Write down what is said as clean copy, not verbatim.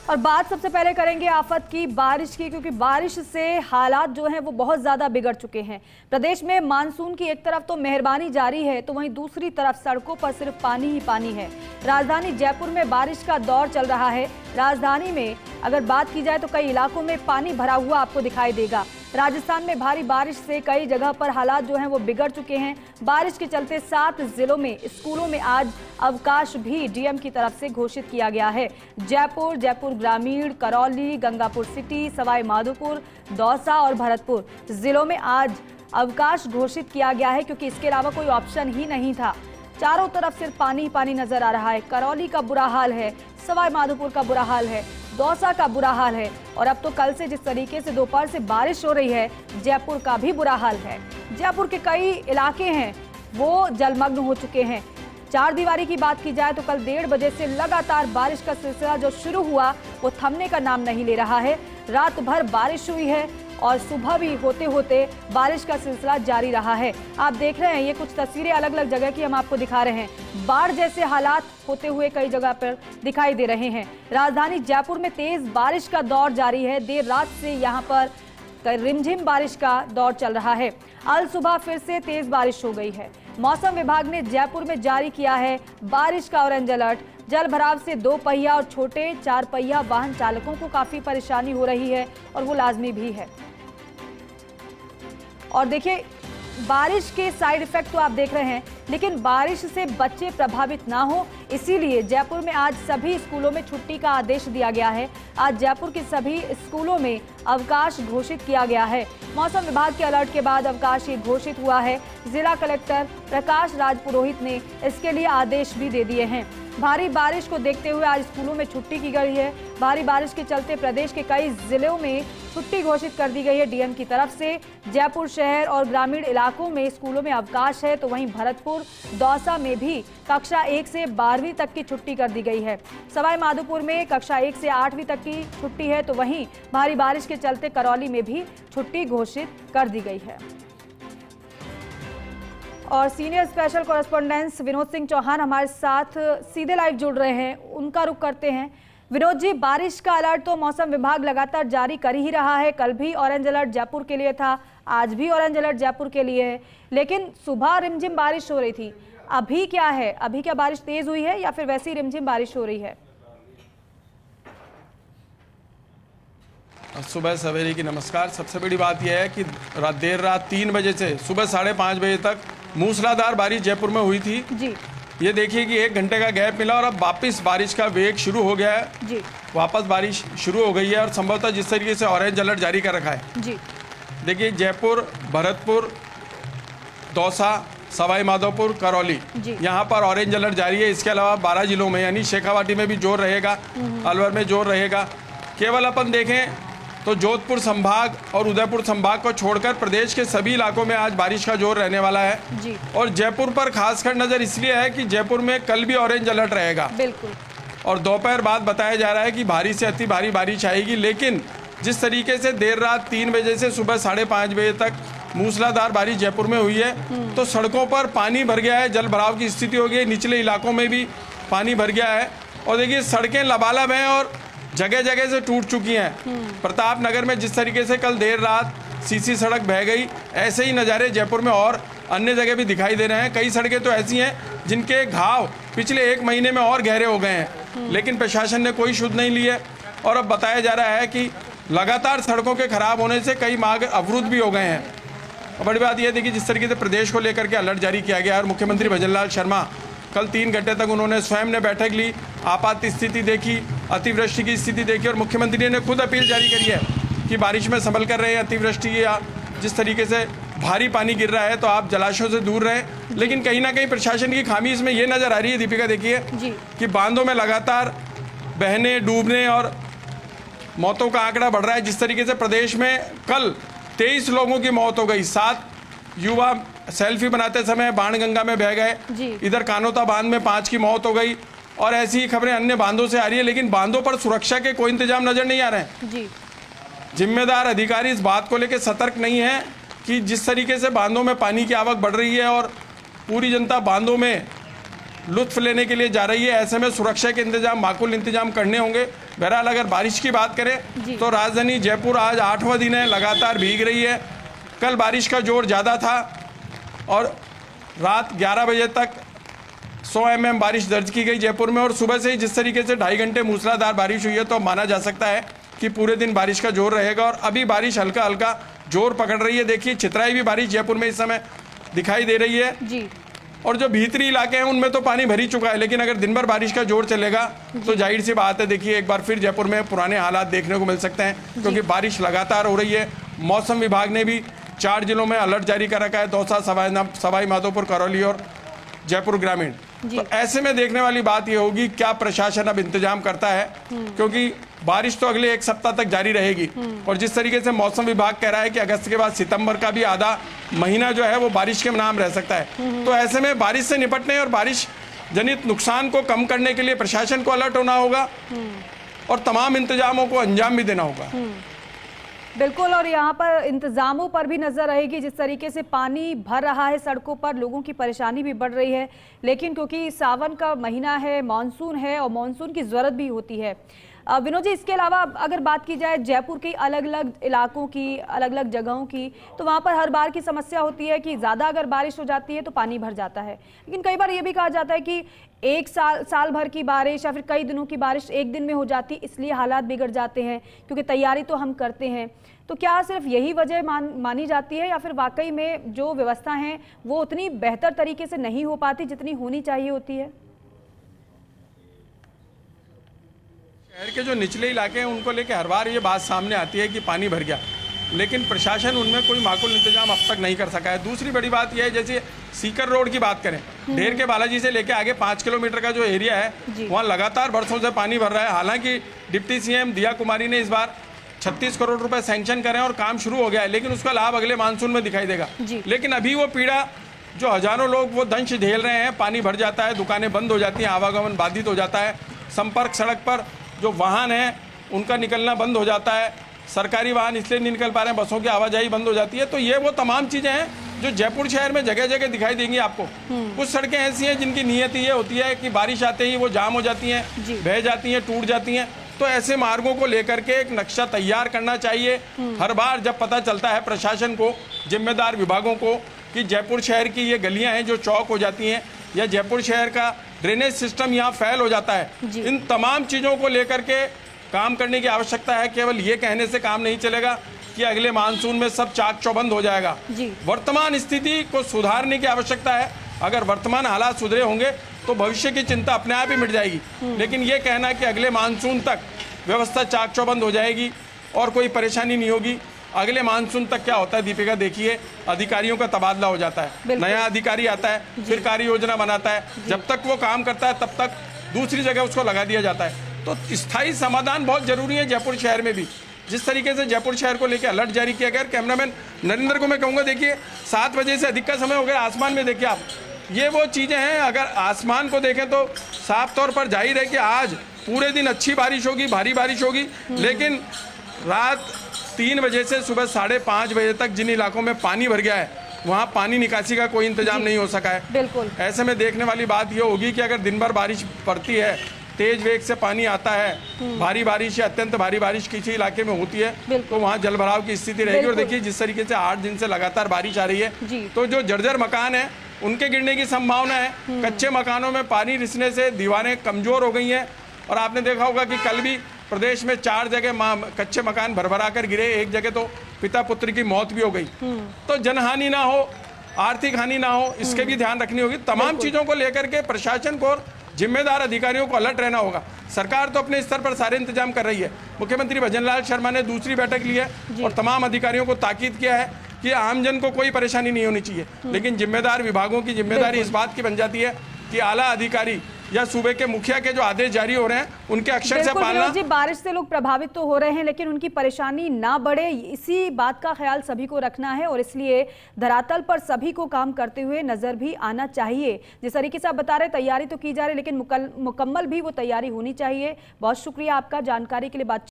और बात सबसे पहले करेंगे आफत की, बारिश की, क्योंकि बारिश से हालात जो हैं वो बहुत ज़्यादा बिगड़ चुके हैं। प्रदेश में मानसून की एक तरफ तो मेहरबानी जारी है, तो वहीं दूसरी तरफ सड़कों पर सिर्फ पानी ही पानी है। राजधानी जयपुर में बारिश का दौर चल रहा है। राजधानी में अगर बात की जाए तो कई इलाकों में पानी भरा हुआ आपको दिखाई देगा। राजस्थान में भारी बारिश से कई जगह पर हालात जो हैं वो बिगड़ चुके हैं। बारिश के चलते 7 जिलों में स्कूलों में आज अवकाश भी डीएम की तरफ से घोषित किया गया है। जयपुर, जयपुर ग्रामीण, करौली, गंगापुर सिटी, सवाई माधोपुर, दौसा और भरतपुर जिलों में आज अवकाश घोषित किया गया है, क्योंकि इसके अलावा कोई ऑप्शन ही नहीं था। चारों तरफ सिर्फ पानी ही पानी नजर आ रहा है। करौली का बुरा हाल है, सवाई माधोपुर का बुरा हाल है, दौसा का बुरा हाल है, और अब तो कल से जिस तरीके से दोपहर से बारिश हो रही है, जयपुर का भी बुरा हाल है। जयपुर के कई इलाके हैं वो जलमग्न हो चुके हैं। चार दीवारी की बात की जाए तो कल 1:30 बजे से लगातार बारिश का सिलसिला जो शुरू हुआ वो थमने का नाम नहीं ले रहा है। रात भर बारिश हुई है और सुबह भी होते होते बारिश का सिलसिला जारी रहा है। आप देख रहे हैं ये कुछ तस्वीरें अलग अलग जगह की हम आपको दिखा रहे हैं। बाढ़ जैसे हालात होते हुए कई जगह पर दिखाई दे रहे हैं। राजधानी जयपुर में तेज बारिश का दौर जारी है। देर रात से यहाँ पर रिमझिम बारिश का दौर चल रहा है। अल सुबह फिर से तेज बारिश हो गई है। मौसम विभाग ने जयपुर में जारी किया है बारिश का ऑरेंज अलर्ट। जल भराव से 2 पहिया और छोटे 4 पहिया वाहन चालकों को काफी परेशानी हो रही है और वो लाजमी भी है। और देखिए बारिश के साइड इफेक्ट तो आप देख रहे हैं, लेकिन बारिश से बच्चे प्रभावित ना हो इसीलिए जयपुर में आज सभी स्कूलों में छुट्टी का आदेश दिया गया है। आज जयपुर के सभी स्कूलों में अवकाश घोषित किया गया है। मौसम विभाग के अलर्ट के बाद अवकाश ये घोषित हुआ है। जिला कलेक्टर प्रकाश राज पुरोहित ने इसके लिए आदेश भी दे दिए हैं। भारी बारिश को देखते हुए आज स्कूलों में छुट्टी की गई है। भारी बारिश के चलते प्रदेश के कई जिलों में छुट्टी घोषित कर दी गई है डीएम की तरफ से। जयपुर शहर और ग्रामीण इलाकों में स्कूलों में अवकाश है, तो वहीं भरतपुर, दौसा में भी कक्षा 1 से 12वीं तक की छुट्टी कर दी गई है। सवाई माधोपुर में कक्षा 1 से 8वीं तक की छुट्टी है, तो वहीं भारी बारिश के चलते करौली में भी छुट्टी घोषित कर दी गई है। और senior special correspondent Vinod Singh Chauhan हमारे साथ सीधे लाइव जुड़ रहे हैं, उनका रुख करते हैं। विनोद जी, बारिश का अलर्ट तो मौसम विभाग लगातार जारी कर ही रहा है। कल भी ऑरेंज अलर्ट जयपुर के लिए था, आज भी ऑरेंज अलर्ट जयपुर के लिए है, लेकिन सुबह रिमझिम बारिश हो रही थी। अभी क्या है, अभी क्या बारिश तेज हुई है या फिर वैसी रिमझिम बारिश हो रही है? सुबह सवेरे की नमस्कार। सबसे बड़ी बात यह है कि देर रात 3 बजे से सुबह 5:30 बजे तक मूसलाधार बारिश जयपुर में हुई थी जी। ये देखिए कि 1 घंटे का गैप मिला और अब वापस बारिश का वेग शुरू हो गया है जी। वापस बारिश शुरू हो गई है और संभवतः जिस तरीके से ऑरेंज अलर्ट जारी कर रखा है जी। देखिए जयपुर, भरतपुर, दौसा, सवाई माधोपुर, करौली, यहाँ पर ऑरेंज अलर्ट जारी है। इसके अलावा 12 जिलों में यानी शेखावाटी में भी जोर रहेगा, अलवर में जोर रहेगा। केवल अपन देखें तो जोधपुर संभाग और उदयपुर संभाग को छोड़कर प्रदेश के सभी इलाकों में आज बारिश का जोर रहने वाला है जी। और जयपुर पर खासकर नजर इसलिए है कि जयपुर में कल भी ऑरेंज अलर्ट रहेगा। बिल्कुल। और दोपहर बाद बताया जा रहा है कि भारी से अति भारी बारिश आएगी, लेकिन जिस तरीके से देर रात 3 बजे से सुबह 5:30 बजे तक मूसलाधार बारिश जयपुर में हुई है तो सड़कों पर पानी भर गया है, जल भराव की स्थिति हो गई, निचले इलाकों में भी पानी भर गया है। और देखिए सड़कें लबालब हैं और जगह जगह से टूट चुकी हैं। प्रताप नगर में जिस तरीके से कल देर रात सीसी सड़क बह गई, ऐसे ही नज़ारे जयपुर में और अन्य जगह भी दिखाई दे रहे हैं। कई सड़कें तो ऐसी हैं जिनके घाव पिछले 1 महीने में और गहरे हो गए हैं, लेकिन प्रशासन ने कोई शुद्ध नहीं ली है। और अब बताया जा रहा है कि लगातार सड़कों के खराब होने से कई मार्ग अवरुद्ध भी हो गए हैं। और बड़ी बात यह थी कि जिस तरीके से प्रदेश को लेकर के अलर्ट जारी किया गया और मुख्यमंत्री भजनलाल शर्मा कल 3 घंटे तक उन्होंने स्वयं ने बैठक ली, आपात स्थिति देखी, अतिवृष्टि की स्थिति देखी और मुख्यमंत्री ने खुद अपील जारी करी है कि बारिश में संभल कर रहे हैं। अतिवृष्टि या जिस तरीके से भारी पानी गिर रहा है तो आप जलाशयों से दूर रहें। लेकिन कहीं ना कहीं प्रशासन की खामी इसमें यह नजर आ रही है दीपिका, देखिए कि बांधों में लगातार बहने, डूबने और मौतों का आंकड़ा बढ़ रहा है। जिस तरीके से प्रदेश में कल 23 लोगों की मौत हो गई, 7 युवा सेल्फी बनाते समय बाणगंगा में बह गए। इधर कानोता बांध में 5 की मौत हो गई और ऐसी ही खबरें अन्य बांधों से आ रही है, लेकिन बांधों पर सुरक्षा के कोई इंतजाम नजर नहीं आ रहे हैं। जिम्मेदार अधिकारी इस बात को लेकर सतर्क नहीं है कि जिस तरीके से बांधों में पानी की आवक बढ़ रही है और पूरी जनता बांधों में लुत्फ लेने के लिए जा रही है। ऐसे में सुरक्षा के इंतजाम, माकूल इंतजाम करने होंगे। बहरहाल अगर बारिश की बात करें तो राजधानी जयपुर आज 8वां दिन है लगातार भीग रही है। कल बारिश का जोर ज़्यादा था और रात 11 बजे तक 100 mm बारिश दर्ज की गई जयपुर में, और सुबह से ही जिस तरीके से 2.5 घंटे मूसलाधार बारिश हुई है तो माना जा सकता है कि पूरे दिन बारिश का जोर रहेगा। और अभी बारिश हल्का हल्का जोर पकड़ रही है। देखिए छितराई भी बारिश जयपुर में इस समय दिखाई दे रही है जी। और जो भीतरी इलाके हैं उनमें तो पानी भर ही चुका है, लेकिन अगर दिन भर बारिश का जोर चलेगा तो जाहिर सी बात है, देखिए एक बार फिर जयपुर में पुराने हालात देखने को मिल सकते हैं, क्योंकि बारिश लगातार हो रही है। मौसम विभाग ने भी 4 जिलों में अलर्ट जारी कर रखा है, दौसा, सवाई माधोपुर, करौली और जयपुर ग्रामीण। तो ऐसे में देखने वाली बात यह होगी क्या प्रशासन अब इंतजाम करता है, क्योंकि बारिश तो अगले 1 सप्ताह तक जारी रहेगी। और जिस तरीके से मौसम विभाग कह रहा है कि अगस्त के बाद सितंबर का भी आधा महीना जो है वो बारिश के नाम रह सकता है। तो ऐसे में बारिश से निपटने और बारिश जनित नुकसान को कम करने के लिए प्रशासन को अलर्ट होना होगा और तमाम इंतजामों को अंजाम भी देना होगा। बिल्कुल, और यहाँ पर इंतजामों पर भी नजर रहेगी। जिस तरीके से पानी भर रहा है सड़कों पर, लोगों की परेशानी भी बढ़ रही है, लेकिन क्योंकि सावन का महीना है, मानसून है और मानसून की जरूरत भी होती है। विनोद जी, इसके अलावा अगर बात की जाए जयपुर की अलग अलग इलाकों की, अलग अलग जगहों की, तो वहाँ पर हर बार की समस्या होती है कि ज़्यादा अगर बारिश हो जाती है तो पानी भर जाता है। लेकिन कई बार ये भी कहा जाता है कि एक साल भर की बारिश या फिर कई दिनों की बारिश एक दिन में हो जाती है, इसलिए हालात बिगड़ जाते हैं, क्योंकि तैयारी तो हम करते हैं। तो क्या सिर्फ यही वजह मानी जाती है, या फिर वाकई में जो व्यवस्था है वो उतनी बेहतर तरीके से नहीं हो पाती जितनी होनी चाहिए होती है? शहर के जो निचले इलाके हैं उनको लेकर हर बार ये बात सामने आती है कि पानी भर गया, लेकिन प्रशासन उनमें कोई माकूल इंतजाम अब तक नहीं कर सका है। दूसरी बड़ी बात यह है, जैसे सीकर रोड की बात करें, ढेर के बालाजी से लेकर आगे 5 किलोमीटर का जो एरिया है वहाँ लगातार बरसों से पानी भर रहा है। हालांकि डिप्टी सीएम दिया कुमारी ने इस बार 36 करोड़ रुपए सैंक्शन करें और काम शुरू हो गया है, लेकिन उसका लाभ अगले मानसून में दिखाई देगा। लेकिन अभी वो पीड़ा जो हजारों लोग वो दंश झेल रहे हैं, पानी भर जाता है, दुकानें बंद हो जाती हैं, आवागमन बाधित हो जाता है, संपर्क सड़क पर जो वाहन है उनका निकलना बंद हो जाता है, सरकारी वाहन इसलिए नहीं निकल पा रहे हैं, बसों की आवाजाही बंद हो जाती है। तो ये वो तमाम चीज़ें हैं जो जयपुर शहर में जगह जगह दिखाई देंगी आपको। कुछ सड़कें ऐसी हैं जिनकी नीयत ये होती है कि बारिश आते ही वो जाम हो जाती हैं, बह जाती हैं, टूट जाती हैं। तो ऐसे मार्गों को लेकर के एक नक्शा तैयार करना चाहिए। हर बार जब पता चलता है प्रशासन को, जिम्मेदार विभागों को, कि जयपुर शहर की ये गलियां हैं जो चौक हो जाती हैं, या जयपुर शहर का ड्रेनेज सिस्टम यहाँ फेल हो जाता है, इन तमाम चीज़ों को लेकर के काम करने की आवश्यकता है। केवल ये कहने से काम नहीं चलेगा कि अगले मानसून में सब चाक चौबंद हो जाएगा। वर्तमान स्थिति को सुधारने की आवश्यकता है। अगर वर्तमान हालात सुधरे होंगे तो भविष्य की चिंता अपने आप ही मिट जाएगी। लेकिन ये कहना कि अगले मानसून तक व्यवस्था चाक चौबंद हो जाएगी और कोई परेशानी नहीं होगी, अगले मानसून तक क्या होता है दीपिका, देखिए अधिकारियों का तबादला हो जाता है, नया अधिकारी आता है, फिर कार्य योजना बनाता है, जब तक वो काम करता है तब तक दूसरी जगह उसको लगा दिया जाता है। तो स्थायी समाधान बहुत जरूरी है जयपुर शहर में भी। जिस तरीके से जयपुर शहर को लेकर अलर्ट जारी किया गया, कैमरामैन नरेंद्र को मैं कहूँगा, देखिए 7 बजे से अधिक का समय हो गया, आसमान में देखिए आप, ये वो चीज़ें हैं। अगर आसमान को देखें तो साफ तौर पर जाहिर है कि आज पूरे दिन अच्छी बारिश होगी, भारी बारिश होगी, लेकिन रात 3 बजे से सुबह 5:30 बजे तक जिन इलाकों में पानी भर गया है वहाँ पानी निकासी का कोई इंतजाम नहीं हो सका है। बिल्कुल। ऐसे में देखने वाली बात ये होगी कि अगर दिन भर बारिश पड़ती है, तेज वेग से पानी आता है, भारी बारिश या अत्यंत भारी बारिश किसी इलाके में होती है तो वहाँ जलभराव की स्थिति रहेगी। और देखिए जिस तरीके से 8 दिन से लगातार बारिश आ रही है तो जो जर्जर मकान है उनके गिरने की संभावना है। कच्चे मकानों में पानी रिसने से दीवारें कमजोर हो गई हैं और आपने देखा होगा कि कल भी प्रदेश में 4 जगह कच्चे मकान भरभरा कर गिरे, एक जगह तो पिता पुत्र की मौत भी हो गई। तो जनहानि ना हो, आर्थिक हानि ना हो, इसके भी ध्यान रखनी होगी। तमाम चीजों को लेकर के प्रशासन को और जिम्मेदार अधिकारियों को अलर्ट रहना होगा। सरकार तो अपने स्तर पर सारे इंतजाम कर रही है। मुख्यमंत्री भजनलाल शर्मा ने दूसरी बैठक ली है और तमाम अधिकारियों को ताकीद किया है कि आमजन को कोई परेशानी नहीं होनी चाहिए। लेकिन जिम्मेदार विभागों की जिम्मेदारी इस बात की बन जाती है कि आला अधिकारी या सूबे के मुखिया के जो आदेश जारी हो रहे हैं उनके अक्षर से पालना। जी, बारिश से लोग प्रभावित तो हो रहे हैं, लेकिन उनकी परेशानी ना बढ़े, इसी बात का ख्याल सभी को रखना है और इसलिए धरातल पर सभी को काम करते हुए नजर भी आना चाहिए। जिस तरीके से आप बता रहे तैयारी तो की जा रही है, लेकिन मुकम्मल भी वो तैयारी होनी चाहिए। बहुत शुक्रिया आपका जानकारी के लिए। बात